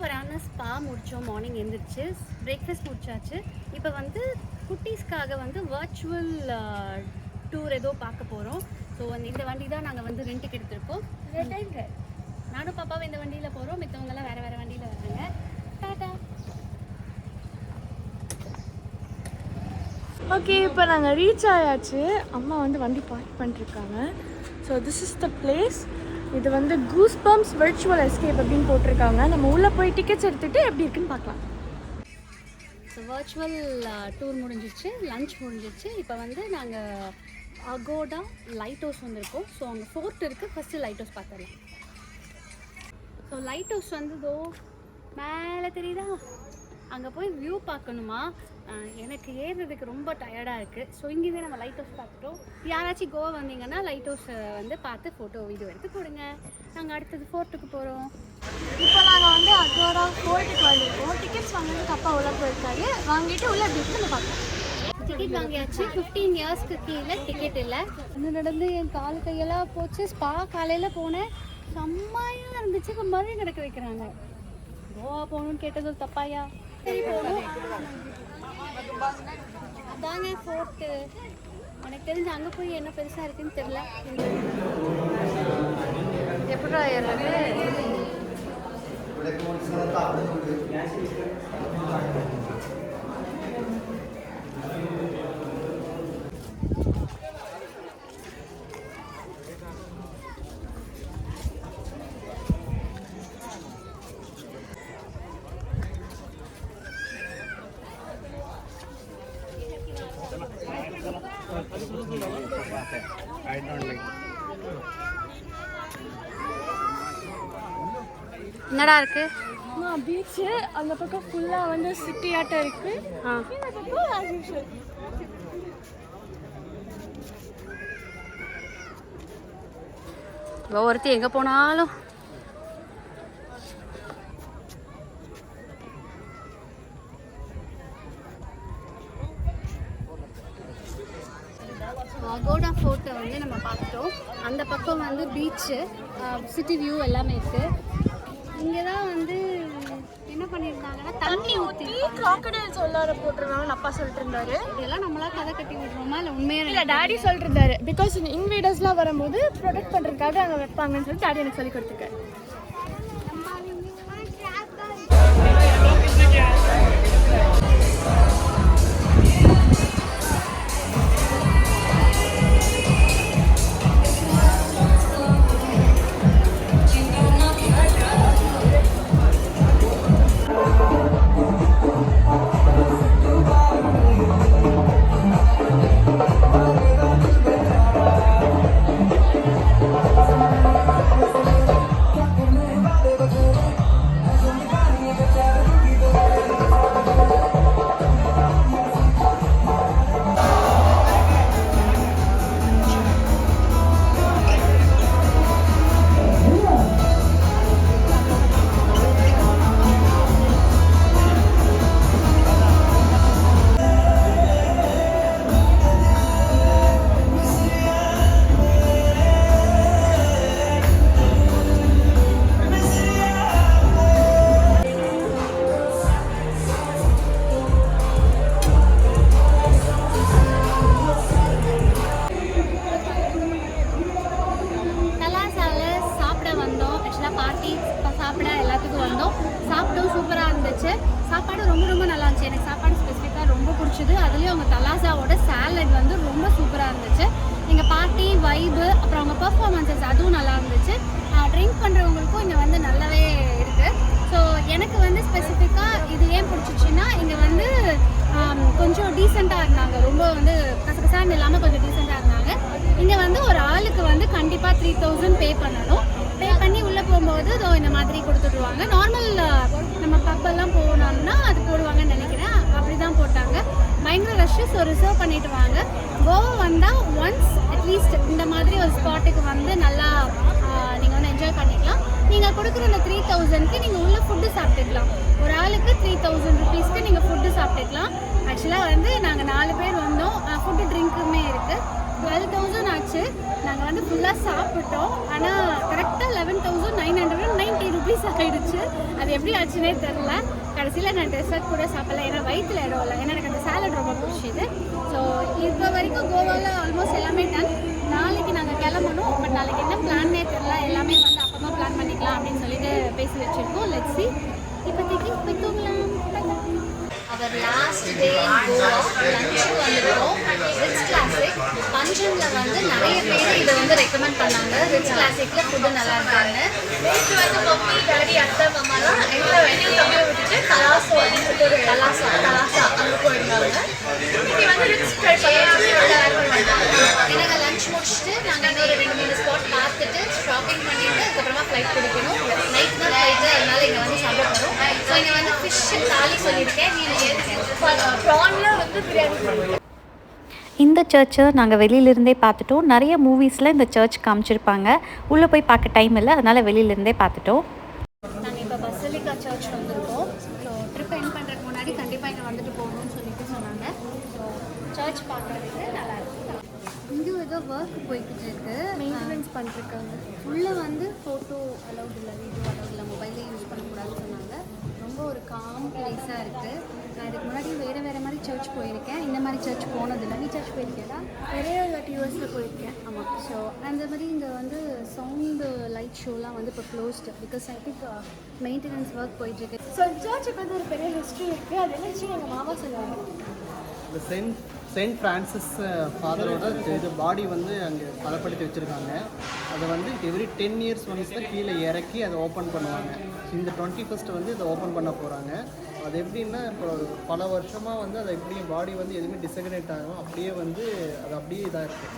சூப்பரான ஸ்பா முடித்தோம். மார்னிங் எழுந்திரிச்சு பிரேக்ஃபாஸ்ட் முடிச்சாச்சு. இப்போ வந்து குட்டீஸ்க்காக வந்து வர்ச்சுவல் டூர் ஏதோ பார்க்க போகிறோம். ஸோ இந்த வண்டி தான் நாங்கள் வந்து ரெண்ட்டுக்கு எடுத்திருக்கோம். நானும் பாப்பாவும் இந்த வண்டியில் போகிறோம். மித்தவங்கெல்லாம் வேறு வேறு வண்டியில் வர்றாங்க. டாடா. ஓகே, இப்போ நாங்கள் ரீச் ஆயாச்சு. அம்மா வந்து வண்டி பார்க் பண்ணிருக்காங்க. So this is the place. இது வந்து கூஸ் பம்ப்ஸ் விர்ச்சுவல் எஸ்கேப் அப்படின்னு போட்டிருக்காங்க. நம்ம உள்ளே போய் டிக்கெட்ஸ் எடுத்துகிட்டு எப்படி இருக்குன்னு பார்க்கலாம். ஸோ வர்ச்சுவல் டூர் முடிஞ்சிச்சு, லன்ச் முடிஞ்சிச்சு. இப்போ வந்து நாங்கள் அகோடா லைட் ஹவுஸ் வந்திருக்கோம். ஸோ அங்கே ஃபோர்ட் இருக்குது. ஃபஸ்ட்டு லைட் ஹவுஸ் பார்த்துடலாம். ஸோ லைட் ஹவுஸ் வந்து இதோ மேலே தெரியுதா, அங்கே போய் வியூ பார்க்கணுமா. எனக்கு ஏறுறதுக்கு ரொம்ப டயர்டாக இருக்குது. ஸோ இங்கேயே நம்ம லைட் ஹவுஸ் பார்த்துட்டோம். யாராச்சும் கோவா வந்தீங்கன்னா லைட் ஹவுஸை வந்து பார்த்து ஃபோட்டோ வீடியோ எடுத்து கொடுங்க. நாங்கள் அடுத்தது ஃபோர்ட்டுக்கு போகிறோம். இப்போ நாங்கள் வந்து அகோடா ஃபோர்ட்டுக்கு வந்திருக்கோம். டிக்கெட்ஸ் வாங்கினதுக்கு அப்பா உள்ள போயிருக்காரு. வாங்கிட்டு உள்ள எப்படி இருக்குன்னு பார்க்கலாம். டிக்கெட் வாங்கியாச்சு. 15 இயர்ஸ்க்கு கீழே டிக்கெட் இல்லை. இன்னும் நடந்து என் கால் கையெல்லாம் போச்சு. ஸ்பா காலையில் போனேன், செம்மையாக இருந்துச்சு. இப்போ மறுபடியும் நடக்க வைக்கிறாங்க. கோவா போகணுன்னு கேட்டது தப்பாயா? சரி போகணும். அதாங்க ஃபோர்ட்டு. எனக்கு தெரிஞ்சு அங்கே போய் என்ன பெருசாக இருக்குன்னு தெரியல. எப்படா ஏறது? என்னடா இருக்கு? பீச்சு அந்த பக்கம் ஃபுல்லாக வந்து சிட்டி ஆட்டம் இருக்கு. ஒவ்வொருத்தி எங்கே போனாலும் அகோடா ஃபோர்ட்டை வந்து நம்ம பார்த்துட்டோம். அந்த பக்கம் வந்து பீச்சு, சிட்டி வியூ எல்லாமே இருக்குது. இங்கே தான் வந்து என்ன பண்ணியிருந்தாங்கன்னா தண்ணி ஊற்றி கிராக்கடைல்ஸ் உள்ளார போட்டுருவாங்கன்னு அப்பா சொல்லிட்டு இருந்தாரு. இதெல்லாம் நம்மளா கதை கட்டி விட்றோமா இல்லை உண்மையாக? இல்லை, டாடி சொல்லிட்டு இருந்தாரு. பிகாஸ் இன்வைடர்ஸ்லாம் வரும்போது ப்ரொடெக்ட் பண்ணுறதுக்காக அங்கே வைப்பாங்கன்னு சொல்லி டாடி எனக்கு சொல்லி கொடுத்துருக்காரு. சாப்பிட்டோம். சூப்பராக இருந்துச்சு. சாப்பாடு ரொம்ப ரொம்ப நல்லா இருந்துச்சு. எனக்கு சாப்பாடு ஸ்பெசிஃபிக்காக ரொம்ப பிடிச்சது. அதுலேயும் அவங்க தலாசாவோட சாலட் வந்து ரொம்ப சூப்பராக இருந்துச்சு. எங்கள் பார்ட்டி வைபு, அப்புறம் அவங்க பர்ஃபார்மன்ஸஸ் அதுவும் நல்லா இருந்துச்சு. ட்ரிங்க் பண்ணுறவங்களுக்கும் இங்கே வந்து நல்லாவே இருக்குது. ஸோ எனக்கு வந்து ஸ்பெசிஃபிக்காக இது ஏன் பிடிச்சிச்சின்னா, இங்கே வந்து கொஞ்சம் டீசெண்டாக இருந்தாங்க. ரொம்ப வந்து கசகசான்னு இல்லாமல் கொஞ்சம் டீசெண்டாக இருந்தாங்க. இங்கே வந்து ஒரு ஆளுக்கு வந்து கண்டிப்பாக 3000 பே பண்ணணும். பே பண்ணி உள்ளே போகும்போது இதோ இந்த மாதிரி கொடுத்துடுவாங்க. நார்மல் நம்ம பப்பெல்லாம் போனோம்னா அது போடுவாங்கன்னு நினைக்கிறேன். அப்படி தான் போட்டாங்க. பயங்கர ரஷ்ஷு. ஸோ ரிசர்வ் பண்ணிட்டு வாங்க. கோவா வந்தால் ஒன்ஸ் அட்லீஸ்ட் இந்த மாதிரி ஒரு ஸ்பாட்டுக்கு வந்து நல்லா நீங்கள் வந்து என்ஜாய் பண்ணிக்கலாம். நீங்கள் கொடுக்குற இந்த 3000க்கு நீங்கள் உள்ள ஃபுட்டு சாப்பிட்டுக்கலாம். ஒரு ஆளுக்கு 3000 ருபீஸ்க்கு நீங்கள் ஃபுட்டு சாப்பிட்டுக்கலாம். ஆக்சுவலாக வந்து நாங்கள் 4 பேர் வந்தோம். ஃபுட்டு ட்ரிங்க்குமே இருக்குது. 12,000 ஆச்சு. நாங்கள் வந்து ஃபுல்லாக சாப்பிட்டோம். ஆனால் கரெக்டாக 11,990 ருபீஸ் ஆகிடுச்சு. அது எப்படி ஆச்சுன்னே தெரில. கடைசியில் நான் டெசர்ட் கூட சாப்பிடல, ஏன்னா வயிற்றுல இடம் இல்லை. ஏன்னா எனக்கு அந்த சாலட் ரொம்ப பிடிச்சிது. ஸோ இப்போ வரைக்கும் கோவாவில் ஆல்மோஸ்ட் எல்லாமே டன். நாளைக்கு நாங்கள் கிளம்பணும். பட் நாளைக்கு என்ன பிளான்னே தெரில. எல்லாமே வந்து அப்பமா பிளான் பண்ணிக்கலாம் அப்படின்னு சொல்லிட்டு பேசி வச்சுருக்கோம். Let's see. இப்போதைக்கு போய் தூங்கலாம். அவர் லாஸ்ட் டே கோவா லஞ்சுக்கு வந்துருக்கோம். ரிச் கிளாசிக் பஞ்சமில் வந்து நிறைய பேர் இதை வந்து ரெக்கமெண்ட் பண்ணாங்க. ரிச் கிளாசிக்கில் ஃபுட்டு நல்லா இருக்காங்க. நேற்று வந்து மம்மி டாடி அத்தை மாமாலாம் எங்களை வெளியில் தம்பியை விட்டுட்டு கலாசோ அப்படின்னு சொல்லிட்டு ஒரு கலாசா அங்கே போயிருந்தாங்க. இன்னைக்கு வந்து ரிச் ட்ரை எனக்கு லஞ்ச் முடிச்சுட்டு நாங்கள் இன்னொரு 2-3 ஸ்பாட் பார்த்துட்டு ஷாப்பிங் பண்ணிட்டு அதுக்கப்புறமா ஃப்ளைட் பிடிக்கணும். நைட் தான் ஃப்ளைட்டு, அதனால இங்கே வந்து சாப்பிட போகிறோம். ஸோ இங்கே வந்து ஃபிஷ் தாலி சொல்லியிருக்கேன். ப்ரானில் வந்து பிரியாணி. இந்த சர்ச்சை நாங்கள் வெளியிலேருந்தே பார்த்துட்டோம். நிறைய மூவிஸில் இந்த சர்ச் காமிச்சிருப்பாங்க. உள்ளே போய் பார்க்க டைம் இல்லை, அதனால் வெளியிலேருந்தே பார்த்துட்டோம். நாங்கள் இப்போ பசலிக்கா சர்ச் வந்திருக்கோம். ஸோ ட்ரிப் எண்ட் பண்ணுறதுக்கு முன்னாடி கண்டிப்பாக இங்கே வந்துட்டு போகணும்னு சொல்லிட்டு சொன்னாங்க. ஸோ சர்ச் பார்க்குறதுக்கு நல்லா இருக்கு. இங்கே ஏதோ ஒர்க் போய்கிட்டு இருக்கு, மெயின்டெனன்ஸ் பண்ணிருக்காங்க. உள்ளே வந்து ஃபோட்டோ அலௌட் இல்லை, வீடியோ அலௌட் இல்லை, மொபைலே யூஸ் பண்ணக்கூடாதுன்னு சொன்னாங்க. ரொம்ப ஒரு காம் பிளேஸாக இருக்குது. நான் இதுக்கு முன்னாடி வேறு மாதிரி சர்ச் போயிருக்கேன். இந்த மாதிரி சர்ச் போனதில்லை. நீ சர்ச் போயிருக்கேடா? நிறைய யூஎஸில் போயிருக்கேன். ஆமாம். ஸோ அந்த மாதிரி இங்கே வந்து சவுண்டு லைட் ஷோலாம் வந்து இப்போ closed because I think maintenance work போயிட்டுருக்கு. ஸோ சர்ச்சுக்கு வந்து ஒரு பெரிய ஹிஸ்ட்ரி இருக்குது. அது என்ன ஹிஸ்ட்ரி எங்கள் மாமா சொல்லுவாங்க. இந்த செயின்ட் ஃப்ரான்சிஸ் ஃபாதரோட இது பாடி வந்து அங்கே பதப்படுத்தி வச்சுருக்காங்க. அதை வந்து எவ்ரி 10 years ஒன்ஸ் தான் கீழே இறக்கி அதை ஓப்பன் பண்ணுவாங்க. இந்த 21st வந்து இதை ஓப்பன் பண்ண போகிறாங்க. அது எப்படின்னா இப்போ பல வருஷமாக வந்து அதை எப்படி பாடி வந்து எதுவுமே டிசக்ரேட் ஆகும், அப்படியே வந்து அது அப்படியே இதாக இருக்குது.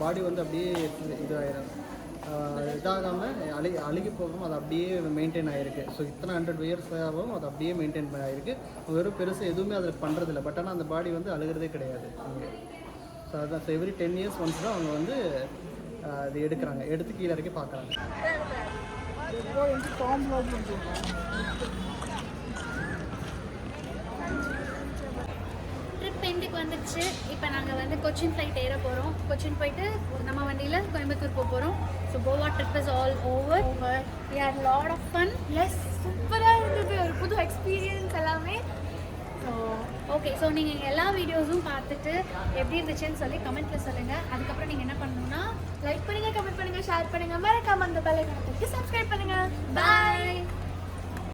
பாடி வந்து அப்படியே இதாகாமல் அழுகி போகாமல் அது அப்படியே மெயின்டைன் ஆகிருக்கு. ஸோ இத்தனை 100 years ஆகும் அது அப்படியே மெயின்டைன் ஆகிருக்கு. வெறும் பெருசாக எதுவுமே அதில் பண்ணுறதில்ல. பட் ஆனால் அந்த பாடி வந்து அழுகிறதே கிடையாது அங்கே. ஸோ அதுதான் எவ்ரி 10 years ஒன்ஸ் தான் அவங்க வந்து அது எடுக்கிறாங்க, எடுத்து கீழே இறக்கி பார்க்குறாங்க. ட்ரிப் எண்டுக்கு வந்துடுச்சு. இப்போ நாங்கள் வந்து கொச்சின் ஃப்ளைட் ஏற போகிறோம். கொச்சின் போயிட்டு நம்ம வண்டியில் கோயம்புத்தூர் போக போகிறோம். So Goa trip is all over. We had lot of fun. Yes, சூப்பராக இருந்தது. ஒரு புது எக்ஸ்பீரியன்ஸ் எல்லாமே. So okay. ஸோ நீங்கள் எல்லா வீடியோஸும் பார்த்துட்டு எப்படி இருந்துச்சுன்னு சொல்லி கமெண்ட்டில் சொல்லுங்கள். அதுக்கப்புறம் நீங்கள் என்ன பண்ணணும்னா லைக் பண்ணுங்கள், கமெண்ட் பண்ணுங்கள், ஷேர் பண்ணுங்கள், மறக்காம அந்த பெல் ஐகானை தட்டி சப்ஸ்கிரைப் பண்ணுங்கள். பாய்.